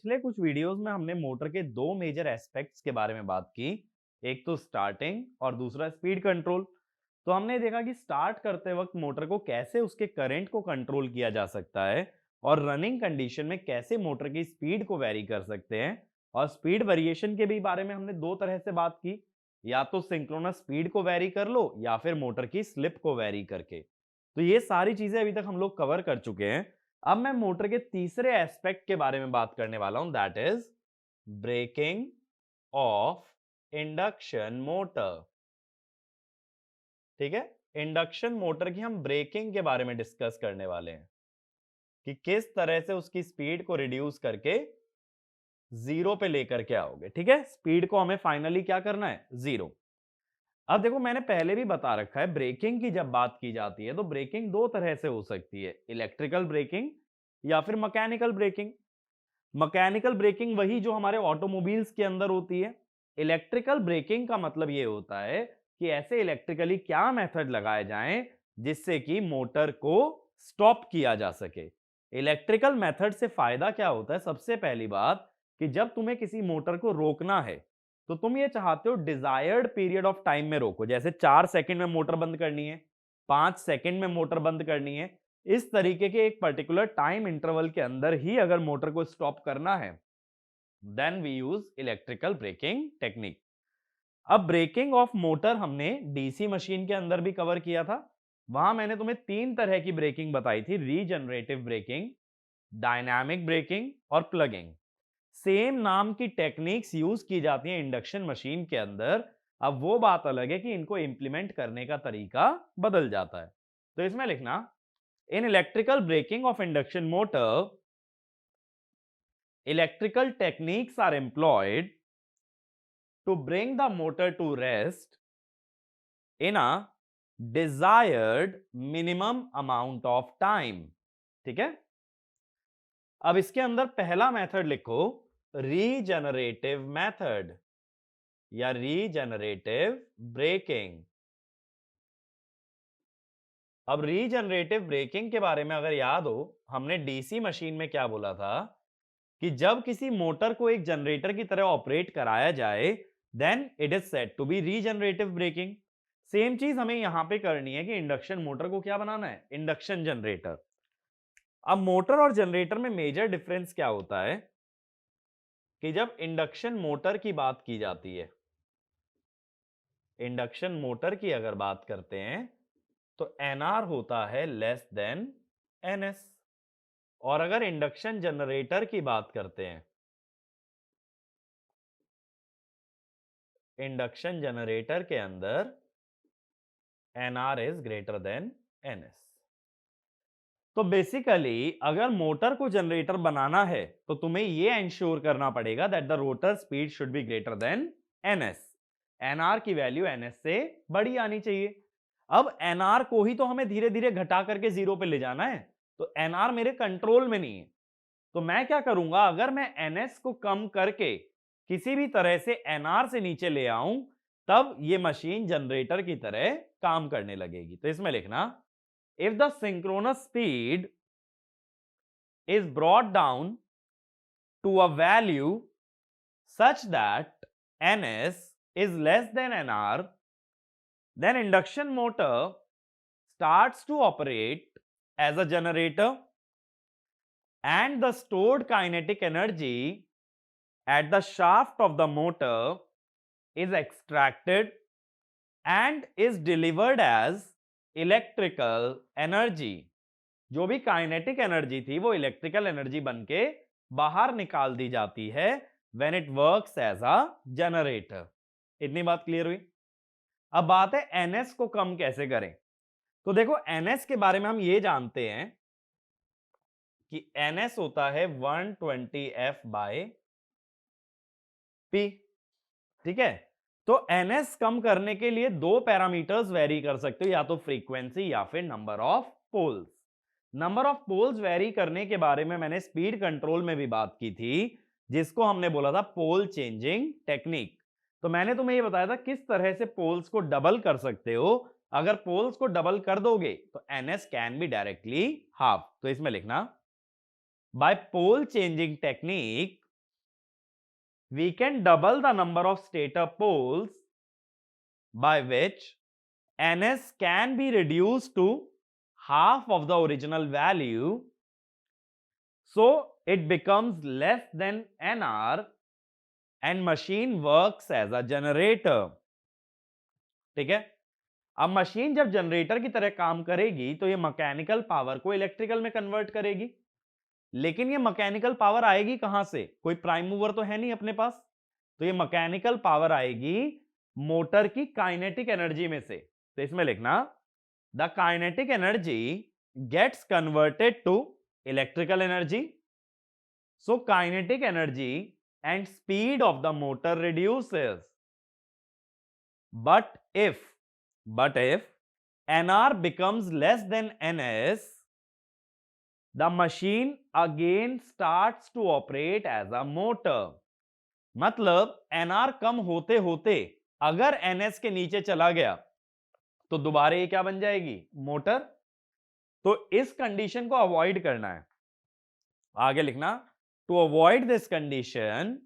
पिछले कुछ वीडियोस में हमने मोटर के दो मेजर एस्पेक्ट्स के बारे में बात की, एक तो स्टार्टिंग और दूसरा स्पीड कंट्रोल। तो हमने देखा कि स्टार्ट करते वक्त मोटर को कैसे उसके करंट को कंट्रोल किया जा सकता है और रनिंग कंडीशन में कैसे मोटर की स्पीड को वेरी कर सकते हैं। और स्पीड वेरिएशन के भी बारे में हमने दो तरह से बात की, या तो सिंक्रोनस स्पीड को वेरी कर लो या फिर मोटर की स्लिप को वेरी करके। तो ये सारी चीजें अभी तक हम लोग कवर कर चुके हैं। अब मैं मोटर के तीसरे एस्पेक्ट के बारे में बात करने वाला हूं, that is braking of induction motor. ठीक है, इंडक्शन मोटर की हम ब्रेकिंग के बारे में डिस्कस करने वाले हैं कि किस तरह से उसकी स्पीड को रिड्यूस करके जीरो पे लेकर के आओगे। ठीक है, स्पीड को हमें फाइनली क्या करना है, जीरो। अब देखो, मैंने पहले भी बता रखा है, ब्रेकिंग की जब बात की जाती है तो ब्रेकिंग दो तरह से हो सकती है, इलेक्ट्रिकल ब्रेकिंग या फिर मैकेनिकल ब्रेकिंग। मैकेनिकल ब्रेकिंग वही जो हमारे ऑटोमोबाइल्स के अंदर होती है। इलेक्ट्रिकल ब्रेकिंग का मतलब ये होता है कि ऐसे इलेक्ट्रिकली क्या मेथड लगाए जाएं जिससे कि मोटर को स्टॉप किया जा सके। इलेक्ट्रिकल मेथड से फायदा क्या होता है, सबसे पहली बात कि जब तुम्हें किसी मोटर को रोकना है तो तुम ये चाहते हो डिजायर्ड पीरियड ऑफ टाइम में रोको। जैसे 4 सेकंड में मोटर बंद करनी है, 5 सेकंड में मोटर बंद करनी है, इस तरीके के एक पर्टिकुलर टाइम इंटरवल के अंदर ही अगर मोटर को स्टॉप करना है, then we use electrical braking technique. अब ब्रेकिंग ऑफ मोटर हमने डीसी मशीन के अंदर भी कवर किया था। वहां मैंने तुम्हें तीन तरह की ब्रेकिंग बताई थी, रीजनरेटिव ब्रेकिंग, डायनामिक ब्रेकिंग और प्लगिंग। सेम नाम की टेक्निक्स यूज की जाती हैं इंडक्शन मशीन के अंदर। अब वो बात अलग है कि इनको इंप्लीमेंट करने का तरीका बदल जाता है। तो इसमें लिखना, in electrical braking of induction motor, electrical techniques are employed to bring the motor to rest in a desired minimum amount of time। ठीक है, अब इसके अंदर पहला मेथड लिखो, रीजनरेटिव मेथड या रीजनरेटिव ब्रेकिंग। अब रीजनरेटिव ब्रेकिंग के बारे में अगर याद हो, हमने डीसी मशीन में क्या बोला था कि जब किसी मोटर को एक जनरेटर की तरह ऑपरेट कराया जाए, then it is said to be regenerative braking. Same चीज हमें यहां पे करनी है कि इंडक्शन मोटर को क्या बनाना है, इंडक्शन जनरेटर। अब मोटर और जनरेटर में मेजर डिफरेंस क्या होता है कि जब इंडक्शन मोटर की बात की जाती है, इंडक्शन मोटर की अगर बात करते हैं तो एनआर होता है लेस देन एनएस। और अगर इंडक्शन जनरेटर की बात करते हैं, इंडक्शन जनरेटर के अंदर NR is greater than NS. तो बेसिकली अगर मोटर को जनरेटर बनाना है तो तुम्हें यह इंश्योर करना पड़ेगा that the rotor speed should be greater than NS. NR की वैल्यू एनएस से बड़ी आनी चाहिए। अब एनआर को ही तो हमें धीरे धीरे घटा करके जीरो पे ले जाना है, तो एनआर मेरे कंट्रोल में नहीं है। तो मैं क्या करूंगा, अगर मैं एनएस को कम करके किसी भी तरह से एनआर से नीचे ले आऊं, तब ये मशीन जनरेटर की तरह काम करने लगेगी। तो इसमें लिखना, if the synchronous speed is brought down to a value such that ns is less than nr, then induction motor starts to operate as a generator and the stored kinetic energy at the shaft of the motor is extracted and is delivered as electrical energy. जो भी kinetic energy थी वो electrical energy बनके बाहर निकाल दी जाती है when it works as a generator. इतनी बात क्लियर हुई। अब बात है एनएस को कम कैसे करें। तो देखो, एनएस के बारे में हम ये जानते हैं कि एनएस होता है 120 f बाय पी। ठीक है, तो एनएस कम करने के लिए दो पैरामीटर्स वेरी कर सकते हो, या तो फ्रीक्वेंसी या फिर number of poles. Number of poles vary करने के बारे में मैंने स्पीड कंट्रोल में भी बात की थी, जिसको हमने बोला था पोल चेंजिंग टेक्निक। तो मैंने तुम्हें ये बताया था किस तरह से पोल्स को डबल कर सकते हो। अगर पोल्स को डबल कर दोगे तो NS can be directly half. तो इसमें लिखना, by pole changing technique we can double the number of stator poles by which ns can be reduced to half of the original value, so it becomes less than nr and machine works as a generator. ठीक है, अब machine जब generator की तरह काम करेगी तो ये मैकेनिकल पावर को इलेक्ट्रिकल में कन्वर्ट करेगी, लेकिन ये मैकेनिकल पावर आएगी कहां से? कोई प्राइम मूवर तो है नहीं अपने पास, तो ये मैकेनिकल पावर आएगी मोटर की काइनेटिक एनर्जी में से। तो इसमें लिखना the kinetic energy gets converted to electrical energy, so kinetic energy and speed of the motor reduces, but if nr becomes less than ns, the machine again starts to operate as a motor. मतलब nr कम होते होते अगर ns के नीचे चला गया तो दोबारा ये क्या बन जाएगी? मोटर। तो इस कंडीशन को अवॉइड करना है, आगे लिखना to avoid this condition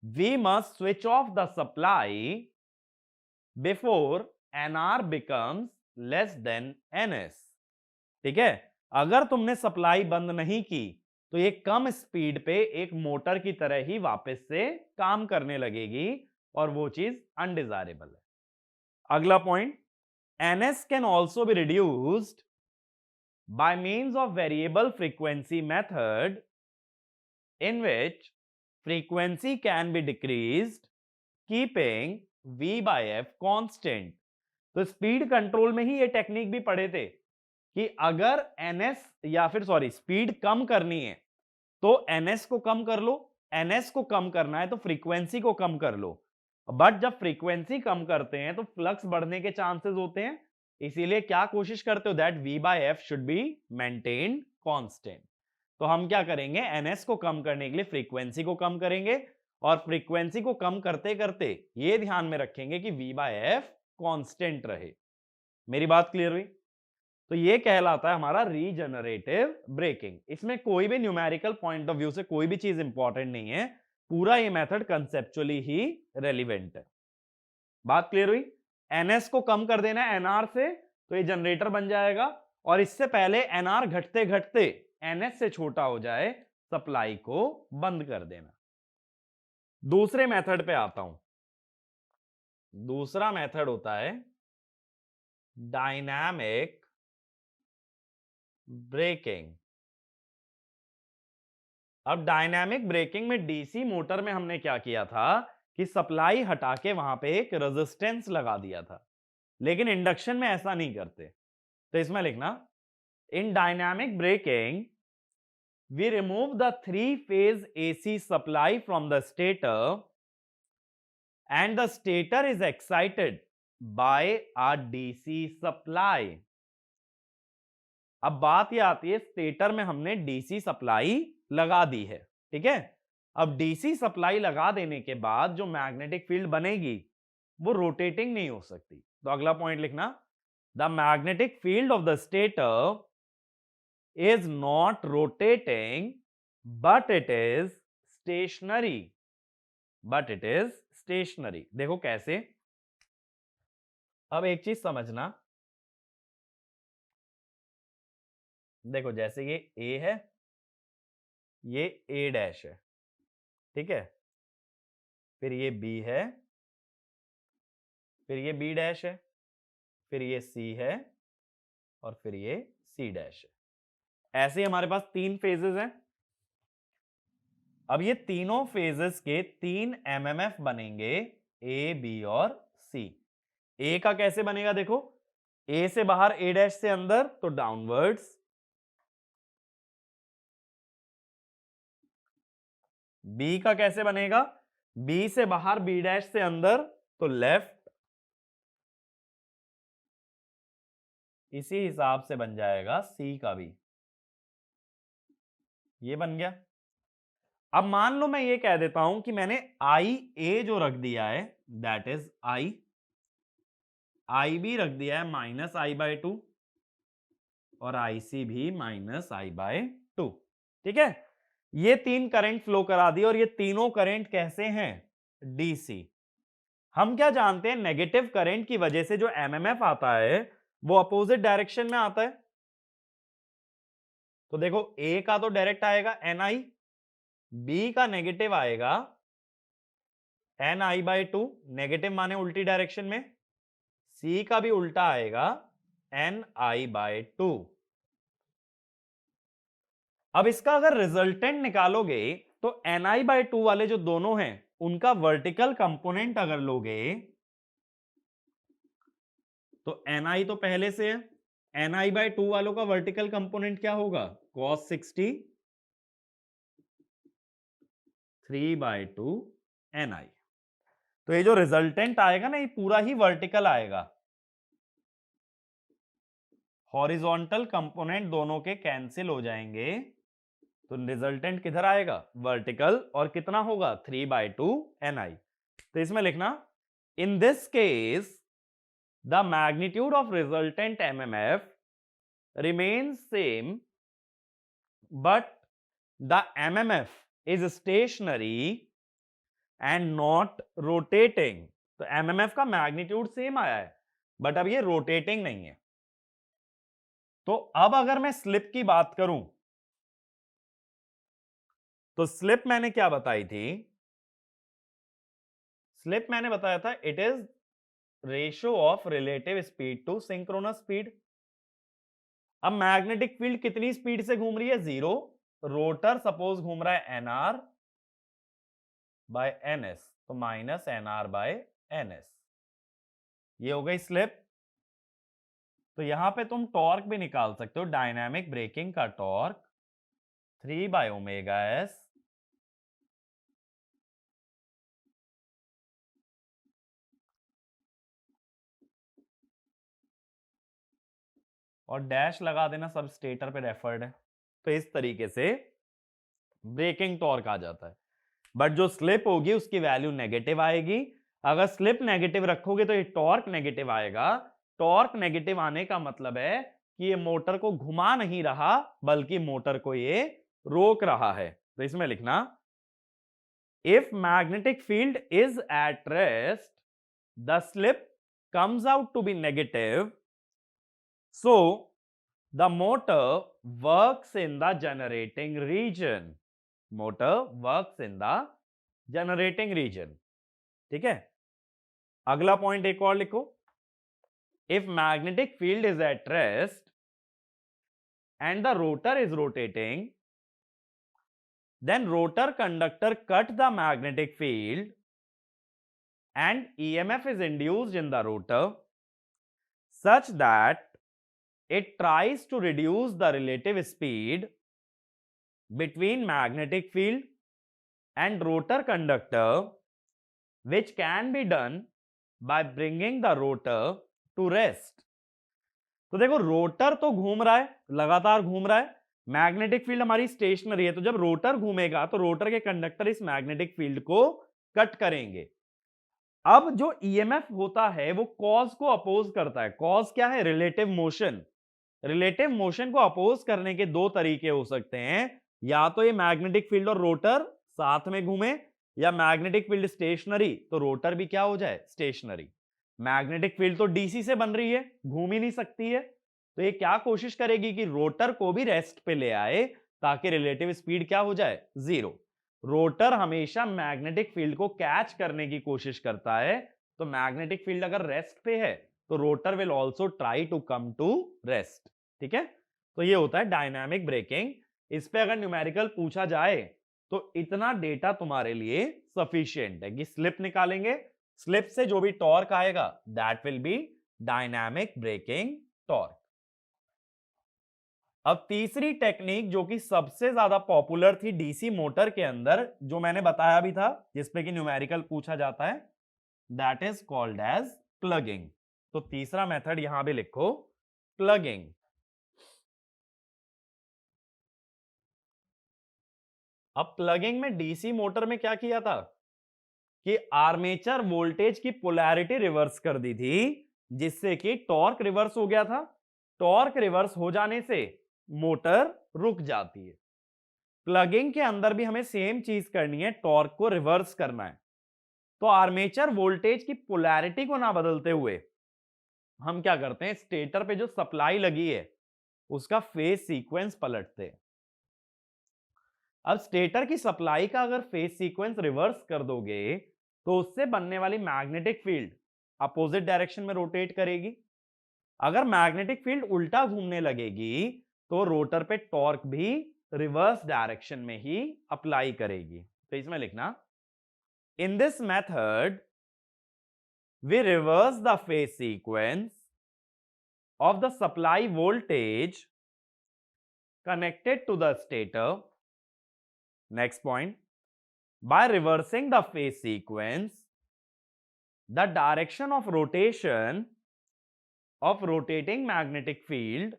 we must switch off the supply before nr becomes less than ns। ठीक है, अगर तुमने सप्लाई बंद नहीं की तो ये कम स्पीड पे एक मोटर की तरह ही वापस से काम करने लगेगी और वो चीज अनडिजायरेबल है। अगला point, ns can also be reduced by means of variable frequency method in which frequency can be decreased keeping v by f constant. तो स्पीड कंट्रोल में ही ये टेक्निक भी पढ़े थे कि अगर ns या फिर स्पीड कम करनी है तो ns को कम कर लो, ns को कम करना है तो फ्रीक्वेंसी को कम कर लो, बट जब फ्रीक्वेंसी कम करते हैं तो फ्लक्स बढ़ने के चांसेस होते हैं, इसीलिए क्या कोशिश करते हो? That v by f should be maintained constant. तो हम क्या करेंगे? ns को कम करने के लिए फ्रीक्वेंसी को कम करेंगे और फ्रीक्वेंसी को कम करते करते ये ध्यान में रखेंगे कि v by f कांस्टेंट रहे। मेरी बात क्लियर हुई? तो ये कहलाता है हमारा रीजनरेटिव ब्रेकिंग। इसमें कोई भी न्यूमेरिकल पॉइंट ऑफ व्यू से कोई भी चीज इंपॉर्टेंट नहीं है, पूरा ये मेथड कंसेप्चुअली ही रेलिवेंट है। बात क्लियर हुई? ns को कम कर देना है nr से तो ये जनरेटर बन जाएगा, और इससे पहले nr घटते घटते ns से छोटा हो जाए सप्लाई को बंद कर देना। दूसरे मेथड पे आता हूं। दूसरा मेथड होता है डायनामिक ब्रेकिंग। अब डायनामिक ब्रेकिंग में डीसी मोटर में हमने क्या किया था कि सप्लाई हटा के वहां पे एक रेजिस्टेंस लगा दिया था, लेकिन इंडक्शन में ऐसा नहीं करते। तो इसमें लिखना in dynamic braking we remove the three-phase AC supply from the stator and the stator is excited by a DC supply। अब बात ये आती है, स्टेटर में हमने डीसी सप्लाई लगा दी है, ठीक है। अब डीसी सप्लाई लगा देने के बाद जो मैग्नेटिक फील्ड बनेगी वो रोटेटिंग नहीं हो सकती। तो अगला पॉइंट लिखना, the magnetic field of the stator is not rotating but it is stationary। but it is stationary। देखो कैसे, अब एक चीज समझना, देखो जैसे ये A है, ये A डैश है, ठीक है, फिर ये B है, फिर ये B डैश है, फिर ये C है और फिर ये C डैश है। ऐसे ही हमारे पास तीन फेजेस हैं। अब ये तीनों फेजेस के 3 एमएमएफ बनेंगे, ए बी और सी। ए का कैसे बनेगा? देखो, ए से बाहर ए डैश से अंदर तो डाउनवर्ड्स, बी का कैसे बनेगा? बी से बाहर बी डैश से अंदर तो लेफ्ट, इसी हिसाब से बन जाएगा सी का भी, ये बन गया। अब मान लो मैं ये कह देता हूं कि मैंने आई ए जो रख दिया है दैट इज आई बी रख दिया है -I/2 और IC भी -I/2, ठीक है। ये 3 करंट फ्लो करा दिए और ये तीनों करंट कैसे हैं? डीसी। हम क्या जानते हैं, नेगेटिव करंट की वजह से जो एमएमएफ आता है वो अपोजिट डायरेक्शन में आता है। तो देखो ए का तो डायरेक्ट आएगा एनआई, बी का नेगेटिव आएगा NI/2, नेगेटिव माने उल्टी डायरेक्शन में, सी का भी उल्टा आएगा NI/2। अब इसका अगर रिजल्टेंट निकालोगे तो NI/2 वाले जो दोनों हैं उनका वर्टिकल कंपोनेंट अगर लोगे तो NI तो पहले से है, NI/2 वालों का वर्टिकल कंपोनेंट क्या होगा? cos 60 3/2 NI। तो ये जो रिजल्टेंट आएगा ना ये पूरा ही वर्टिकल आएगा, हॉरिजॉन्टल कंपोनेंट दोनों के कैंसिल हो जाएंगे, तो रिजल्टेंट किधर आएगा? वर्टिकल, और कितना होगा? 3/2 NI। तो इसमें लिखना, in this case the magnitude of resultant MMF remains same but the MMF is stationary and not rotating। तो MMF का मैग्नीट्यूड सेम आया है बट अब ये रोटेटिंग नहीं है। तो अब अगर मैं स्लिप की बात करूं तो स्लिप मैंने क्या बताई थी? स्लिप मैंने बताया था it is ratio of relative speed to synchronous speed. अब मैग्नेटिक फील्ड कितनी स्पीड से घूम रही है? 0। रोटर सपोज घूम रहा है NR बाय NS, तो माइनस NR बाय NS। ये हो गई स्लिप। तो यहां पे तुम टॉर्क भी निकाल सकते हो, डायनामिक ब्रेकिंग का टॉर्क 3/ωs और डैश लगा देना, सब स्टेटर पे रेफर्ड है। तो इस तरीके से ब्रेकिंग टॉर्क आ जाता है, बट जो स्लिप होगी उसकी वैल्यू नेगेटिव आएगी। अगर स्लिप नेगेटिव रखोगे तो ये टॉर्क नेगेटिव आएगा। टॉर्क नेगेटिव आने का मतलब है कि ये मोटर को घुमा नहीं रहा बल्कि मोटर को ये रोक रहा है। तो इसमें लिखना, if magnetic field is at rest the slip comes out to be negative, so the motor works in the generating region। motor works in the generating region। ठीक है, अगला पॉइंट एक और लिखो, if magnetic field is at rest and the rotor is rotating then rotor conductor cut the magnetic field and EMF is induced in the rotor such that it tries to reduce the relative speed between magnetic field and rotor conductor, which can be done by bringing the rotor to rest। तो देखो rotor तो घूम रहा है, लगातार घूम रहा है, मैग्नेटिक फील्ड हमारी स्टेशनरी है, तो जब रोटर घूमेगा तो रोटर के कंडक्टर इस मैग्नेटिक फील्ड को कट करेंगे। अब जो ईएमएफ होता है वो कॉज को अपोज करता है। कॉज क्या है? Relative motion. रिलेटिव मोशन को अपोज करने के दो तरीके हो सकते हैं, या तो ये मैग्नेटिक फील्ड और रोटर साथ में घूमे, या मैग्नेटिक फील्ड स्टेशनरी तो रोटर भी क्या हो जाए? स्टेशनरी। मैग्नेटिक फील्ड तो डीसी से बन रही है, घूम ही नहीं सकती है, तो ये क्या कोशिश करेगी कि रोटर को भी रेस्ट पे ले आए ताकि रिलेटिव स्पीड क्या हो जाए? 0। रोटर हमेशा मैग्नेटिक फील्ड को कैच करने की कोशिश करता है, तो मैग्नेटिक फील्ड अगर रेस्ट पे है तो rotor will also try to come to rest. ठीक है, तो ये होता है डायनामिक ब्रेकिंग। इस पे अगर न्यूमेरिकल पूछा जाए तो इतना डेटा तुम्हारे लिए सफिशिएंट है कि स्लिप निकालेंगे, स्लिप से जो भी टॉर्क आएगा that will be dynamic braking torque. अब तीसरी टेक्निक जो कि सबसे ज्यादा पॉपुलर थी डीसी मोटर के अंदर, जो मैंने बताया भी था, जिसपे कि न्यूमेरिकल पूछा जाता है, that is called as plugging. तो तीसरा मेथड यहां भी लिखो, प्लगिंग। अब प्लगिंग में डीसी मोटर में क्या किया था कि आर्मेचर वोल्टेज की पोलैरिटी रिवर्स कर दी थी, जिससे कि टॉर्क रिवर्स हो गया था। टॉर्क रिवर्स हो जाने से मोटर रुक जाती है। प्लगिंग के अंदर भी हमें सेम चीज करनी है, टॉर्क को रिवर्स करना है। तो आर्मेचर वोल्टेज की पोलैरिटी को ना बदलते हुए हम क्या करते हैं, स्टेटर पे जो सप्लाई लगी है उसका फेज सीक्वेंस पलटते हैं। अब स्टेटर की सप्लाई का अगर फेज सीक्वेंस रिवर्स कर दोगे तो उससे बनने वाली मैग्नेटिक फील्ड अपोजिट डायरेक्शन में रोटेट करेगी। अगर मैग्नेटिक फील्ड उल्टा घूमने लगेगी तो रोटर पे टॉर्क भी रिवर्स डायरेक्शन में ही अप्लाई करेगी। तो इसमें लिखना, in this method we reverse the phase sequence of the supply voltage connected to the stator. Next point, by reversing the phase sequence, the direction of rotation of rotating magnetic field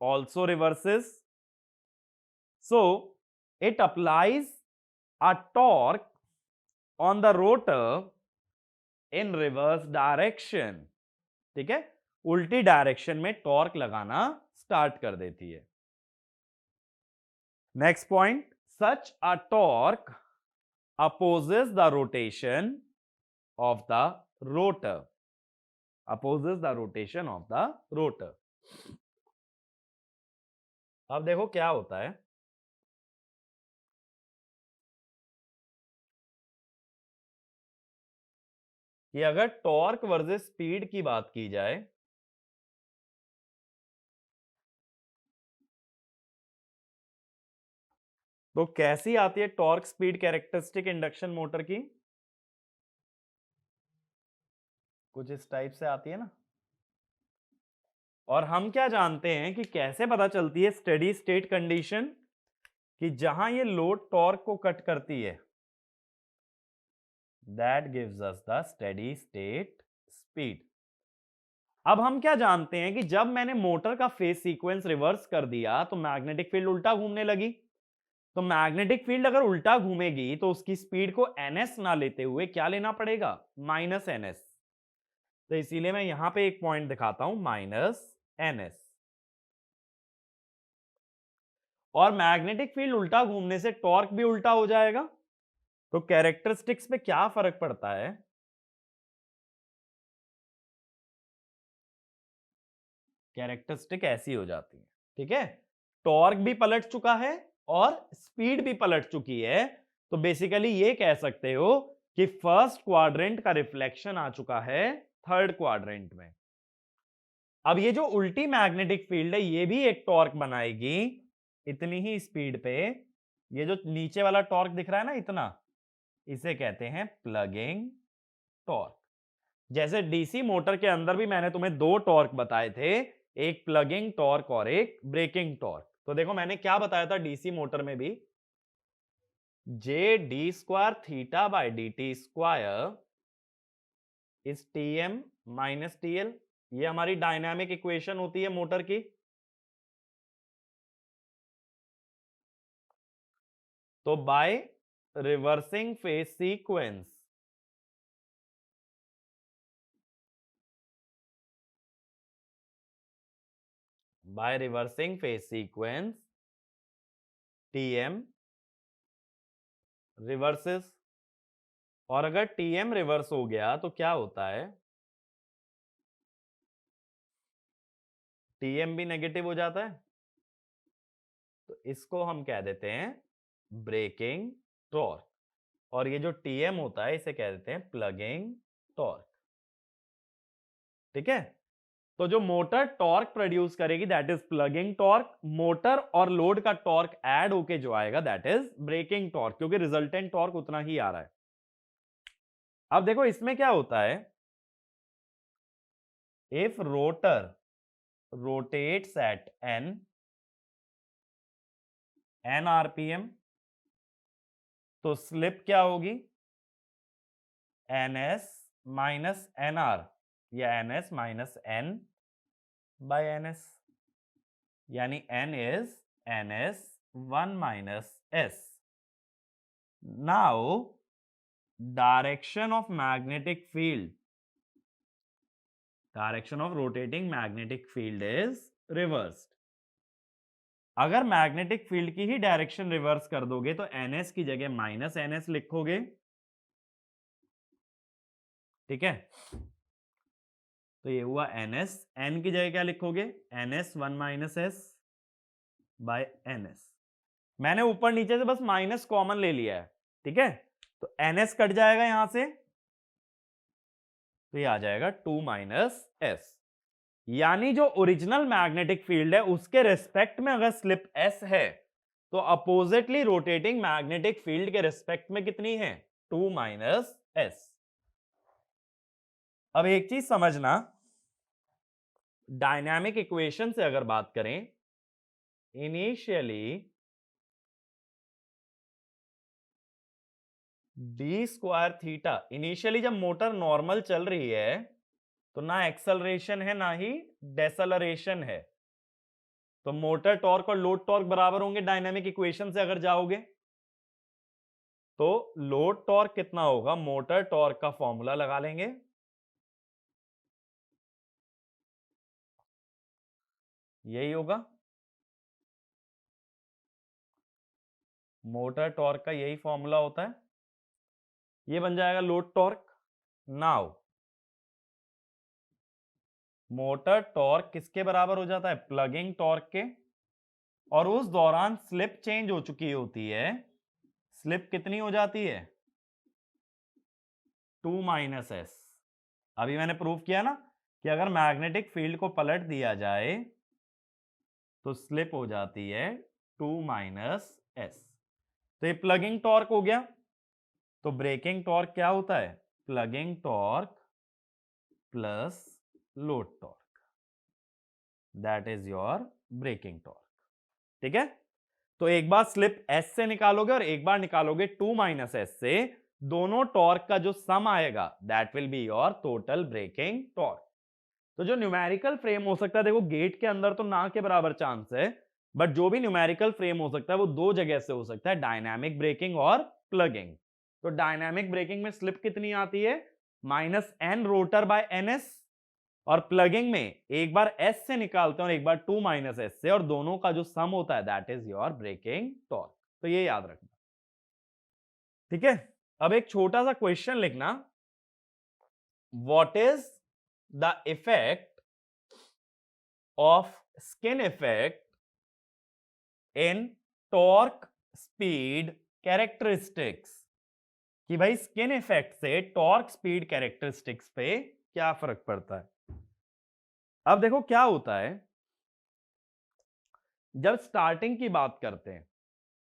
also reverses. So it applies a torque on the rotor in reverse direction. ठीक है, उल्टी direction में torque लगाना start कर देती है। Next point, such a torque opposes the rotation of the rotor. Opposes the rotation of the rotor. अब देखो क्या होता है, कि अगर टॉर्क वर्सेस स्पीड की बात की जाए तो कैसी आती है torque speed characteristic induction motor की? कुछ इस टाइप से आती है ना। और हम क्या जानते हैं कि कैसे पता चलती है स्टेडी स्टेट कंडीशन, कि जहां ये लोड टॉर्क को कट करती है, that gives us the steady state speed. अब हम क्या जानते हैं कि जब मैंने मोटर का फेज सीक्वेंस रिवर्स कर दिया तो मैग्नेटिक फील्ड उल्टा घूमने लगी। तो मैग्नेटिक फील्ड अगर उल्टा घूमेगी तो उसकी स्पीड को ns ना लेते हुए क्या लेना पड़ेगा, -ns। तो इसीलिए मैं यहां पे एक पॉइंट दिखाता हूं, -ns। और मैग्नेटिक फील्ड उल्टा घूमने से टॉर्क भी उल्टा हो जाएगा। तो कैरेक्टरिस्टिक्स पे क्या फर्क पड़ता है, कैरेक्टरिस्टिक ऐसी हो जाती है। ठीक है, टॉर्क भी पलट चुका है और स्पीड भी पलट चुकी है। तो बेसिकली ये कह सकते हो कि फर्स्ट क्वाड्रेंट का रिफ्लेक्शन आ चुका है थर्ड क्वाड्रेंट में। अब ये जो उल्टी मैग्नेटिक फील्ड है ये भी एक टॉर्क बनाएगी इतनी ही स्पीड पे। ये जो नीचे वाला टॉर्क दिख रहा है ना इतना, इसे कहते हैं प्लगिंग टॉर्क। जैसे डीसी मोटर के अंदर भी मैंने तुम्हें दो टॉर्क बताए थे, एक प्लगिंग टॉर्क और एक ब्रेकिंग टॉर्क। तो देखो मैंने क्या बताया था डीसी मोटर में भी, J D square theta by D T square is T M minus T L. ये हमारी डायनामिक इक्वेशन होती है मोटर की। तो by reversing phase sequence, by reversing phase sequence TM reverses. और अगर टीएम रिवर्स हो गया तो क्या होता है, टीएम भी नेगेटिव हो जाता है। तो इसको हम कह देते हैं ब्रेकिंग टॉर्क। और ये जो टीएम होता है इसे कह देते हैं प्लगिंग टॉर्क। ठीक है, तो जो मोटर टॉर्क प्रोड्यूस करेगी that is plugging torque. Motor और लोड का टॉर्क ऐड होके जो आएगा दैट इज ब्रेकिंग टॉर्क, क्योंकि रिजल्टेंट टॉर्क उतना ही आ रहा है। अब देखो इसमें क्या होता है, if rotor rotates at n rpm तो स्लिप क्या होगी, ns माइनस nr या ns minus n by ns, यानी n is ns 1 minus s। Now direction of magnetic field, direction of rotating magnetic field is reversed. अगर magnetic field की ही direction reverse कर दोगे तो ns की जगह माइनस ns लिखोगे, ठीक है। तो ये हुआ ns, n की जगह क्या लिखोगे, ns 1 minus s by ns। मैंने ऊपर नीचे से बस माइनस कॉमन ले लिया है, ठीक है। तो ns कट जाएगा यहां से, तो ये आ जाएगा 2 माइनस s। यानी जो ओरिजिनल मैग्नेटिक फील्ड है उसके रिस्पेक्ट में अगर स्लिप s है तो अपोजिटली रोटेटिंग मैग्नेटिक फील्ड के रिस्पेक्ट में कितनी है, 2 माइनस s। अब एक चीज समझना, डायनामिक इक्वेशन से अगर बात करें, initially D square theta, initially जब मोटर नॉर्मल चल रही है तो ना एक्सेलरेशन है ना ही डेसेलरेशन है, तो मोटर टॉर्क और लोड टॉर्क बराबर होंगे। डायनामिक इक्वेशन से अगर जाओगे तो लोड टॉर्क कितना होगा, मोटर टॉर्क का फॉर्मूला लगा लेंगे, यही होगा मोटर टॉर्क का, यही फॉर्मूला होता है, ये बन जाएगा load torque. Now motor torque किसके बराबर हो जाता है, प्लगिंग टॉर्क के, और उस दौरान स्लिप चेंज हो चुकी होती है। स्लिप कितनी हो जाती है, 2 माइनस एस। अभी मैंने प्रूव किया ना कि अगर मैग्नेटिक फील्ड को पलट दिया जाए तो स्लिप हो जाती है 2 माइनस एस। तो ये प्लगिंग टॉर्क हो गया। तो ब्रेकिंग टॉर्क क्या होता है, plugging torque plus load torque, that is your braking torque, ठीक है। तो एक बार स्लिप एस से निकालोगे और एक बार निकालोगे 2 माइनस एस से, दोनों टॉर्क का जो सम आएगा that will be your total braking torque. तो जो न्यूमेरिकल फ्रेम हो सकता है, देखो गेट के अंदर तो ना के बराबर चांस है, बट जो भी न्यूमेरिकल फ्रेम हो सकता है वो दो जगह से हो सकता है, डायनामिक ब्रेकिंग और प्लगिंग। तो डायनामिक ब्रेकिंग में स्लिप कितनी आती है, minus N rotor by N S, और प्लगिंग में एक बार एस से निकालते हैं और एक बार 2 माइनस एस से, और दोनों का जो सम होता है that is your braking torque. तो ये याद रखना, ठीक है। अब एक छोटा सा क्वेश्चन लिखना, what is the effect of skin effect in torque speed characteristics, कि भाई स्किन इफेक्ट से टॉर्क स्पीड कैरेक्टरिस्टिक्स पे क्या फर्क पड़ता है। अब देखो क्या होता है, जब स्टार्टिंग की बात करते हैं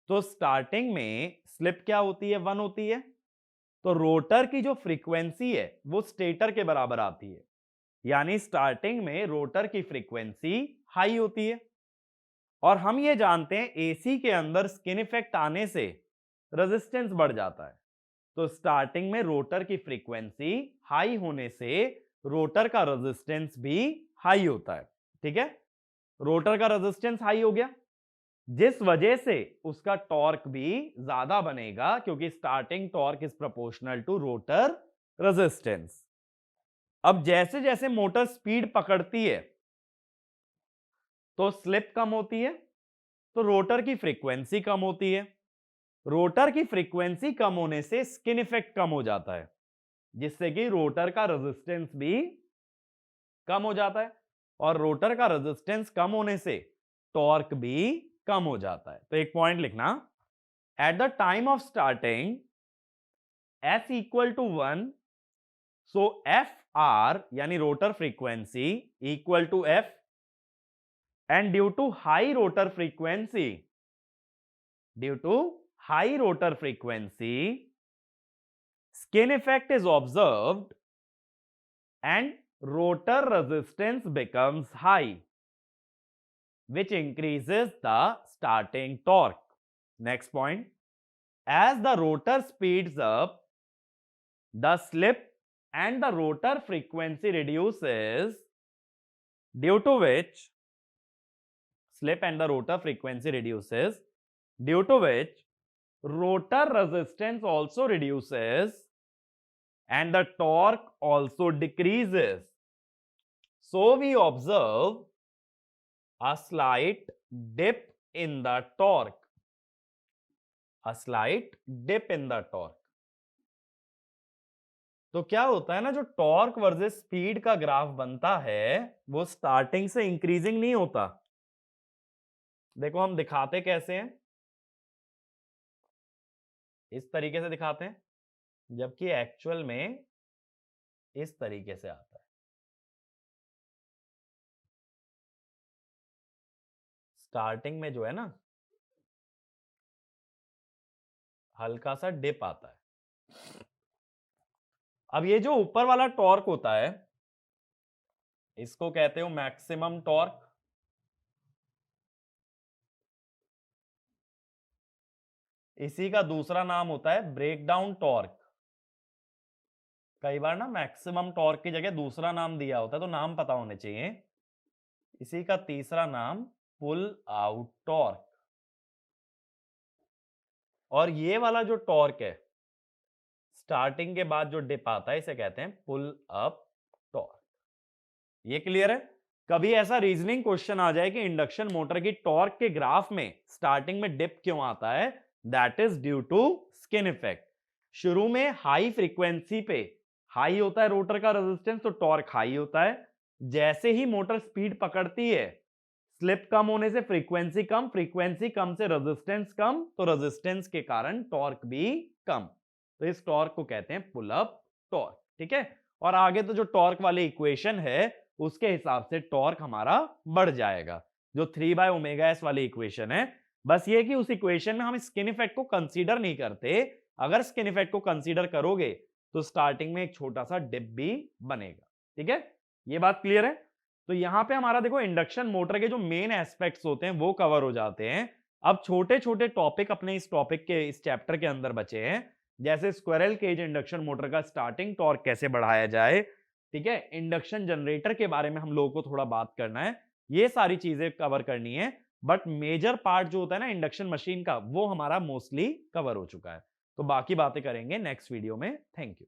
तो स्टार्टिंग में स्लिप क्या होती है, 1 होती है। तो रोटर की जो फ्रीक्वेंसी है वो स्टेटर के बराबर आती है, यानी स्टार्टिंग में रोटर की फ्रीक्वेंसी हाई होती है। और हम ये जानते हैं एसी के अंदर स्किन इफेक्ट आने से रेजिस्टेंस बढ़ जाता है। तो स्टार्टिंग में रोटर की फ्रीक्वेंसी हाई होने से रोटर का रेजिस्टेंस भी हाई होता है, ठीक है। रोटर का रेजिस्टेंस हाई हो गया, जिस वजह से उसका टॉर्क भी ज्यादा बनेगा, क्योंकि starting torque is proportional to rotor resistance. अब जैसे जैसे मोटर स्पीड पकड़ती है तो स्लिप कम होती है, तो रोटर की फ्रीक्वेंसी कम होती है। रोटर की फ्रीक्वेंसी कम होने से स्किन इफेक्ट कम हो जाता है, जिससे कि रोटर का रेजिस्टेंस भी कम हो जाता है, और रोटर का रेजिस्टेंस कम होने से टॉर्क भी कम हो जाता है। तो एक पॉइंट लिखना, at the time of starting S equal to 1, so F R यानी rotor frequency equal to F, and due to high rotor frequency, skin effect is observed and rotor resistance becomes high, which increases the starting torque. Next point, as the rotor speeds up, the slip and the rotor frequency reduces, due to which rotor resistance also reduces and the torque also decreases. So we observe a slight dip in the torque, a slight dip in the torque. तो क्या होता है ना, जो torque versus speed का graph बनता है वो स्टार्टिंग से इंक्रीजिंग नहीं होता। देखो हम दिखाते कैसे हैं, इस तरीके से दिखाते हैं, जबकि एक्चुअल में इस तरीके से आता है। स्टार्टिंग में जो है ना हल्का सा डिप आता है। अब ये जो ऊपर वाला टॉर्क होता है इसको कहते हो मैक्सिमम टॉर्क। इसी का दूसरा नाम होता है ब्रेकडाउन टॉर्क। कई बार ना मैक्सिमम टॉर्क की जगह दूसरा नाम दिया होता है, तो नाम पता होने चाहिए। इसी का तीसरा नाम पुल आउट टॉर्क। और ये वाला जो टॉर्क है स्टार्टिंग के बाद जो डिप आता है इसे कहते हैं पुल अप टॉर्क। ये क्लियर है? कभी ऐसा रीजनिंग क्वेश्चन आ जाए कि इंडक्शन मोटर की टॉर्क के ग्राफ में स्टार्टिंग में डिप क्यों आता है, that is due to skin effect. शुरू में हाई फ्रीक्वेंसी पे हाई होता है रोटर का रेजिस्टेंस, तो टॉर्क हाई होता है। जैसे ही मोटर स्पीड पकड़ती है, स्लिप कम होने से फ्रीक्वेंसी कम, फ्रीक्वेंसी कम से रेजिस्टेंस कम, तो रेजिस्टेंस के कारण टॉर्क भी कम। तो इस टॉर्क को कहते हैं पुल अप टॉर्क। ठीक है? और आगे तो जो टॉर्क वाली इक्वेशन है उसके हिसाब से टॉर्क हमारा बढ़ जाएगा, जो 3/ω/s वाली इक्वेशन है। बस ये कि उस इक्वेशन में हम स्किन इफेक्ट को कंसीडर नहीं करते। अगर स्किन इफेक्ट को कंसीडर करोगे तो स्टार्टिंग में एक छोटा सा डिप भी बनेगा। ठीक है? ये बात क्लियर है? तो यहां पे हमारा देखो इंडक्शन मोटर के जो मेन एस्पेक्ट्स होते हैं वो कवर हो जाते हैं। अब छोटे छोटे टॉपिक अपने इस टॉपिक के इस चैप्टर के अंदर बचे हैं, जैसे स्क्विरल केज इंडक्शन मोटर का स्टार्टिंग टॉर्क कैसे बढ़ाया जाए। ठीक है? इंडक्शन जनरेटर के बारे में हम लोगों को थोड़ा बात करना है, ये सारी चीजें कवर करनी है। बट मेजर पार्ट जो होता है ना इंडक्शन मशीन का वो हमारा मोस्टली कवर हो चुका है। तो बाकी बातें करेंगे नेक्स्ट वीडियो में। Thank you.